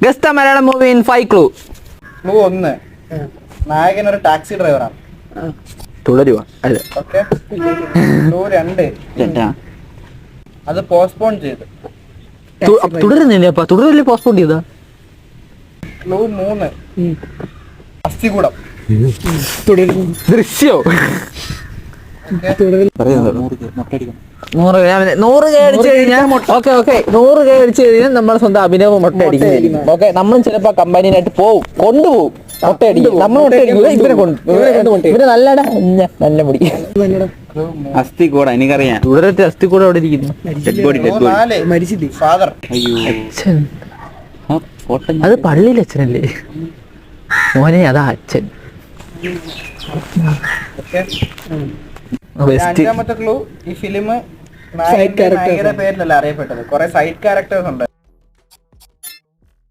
Guess the Malayalam movie in 5 clue. Clue 1, നായകൻ ഒരു taxi ഡ്രൈവറാണ്. തുടരുക. അല്ല ഓക്കെ. ക്ലൂ 2, അത് പോസ്റ്റ്പോൺ ചെയ്തു. തുടരുന്നില്ലേ? അപ്പൊ തുടരില്ലേ പോസ്റ്റ്പോൺ ചെയ്താ? ക്ലൂ 3, അസ്ഥികൂടം. ദൃശ്യോ? 100K അടിച്ചു കഴിഞ്ഞാൽ ഓക്കെ 100K അടിച്ചു കഴിഞ്ഞാൽ നമ്മൾ സ്വന്തം അഭിനവ് മുട്ട അടിക്കും. ഓക്കെ, നമ്മളും ചിലപ്പോ കമ്പനിയായിട്ട് പോവും, കൊണ്ടുപോകും മുട്ട അടിക്കും. നമ്മൾ മുട്ട അടിക്കില്ല, ഇവരെ നല്ല മുടി. അസ്ഥികൂടം എനിക്കറിയാം. തുടരത്തെ അസ്ഥികൂടം അവിടെ ഇരിക്കുന്നു. ഫാദർ. അത് പള്ളിയിലെ അച്ഛനല്ലേ മോനെ? അതാ അച്ഛൻ. അഞ്ചാമത്തെ ക്ലൂ, ഈ ഫിലിം നായകന്റെ പേരിലല്ല അറിയപ്പെട്ടത്, കുറെ സൈഡ് ക്യാരക്ടേഴ്സ് ഉണ്ട്.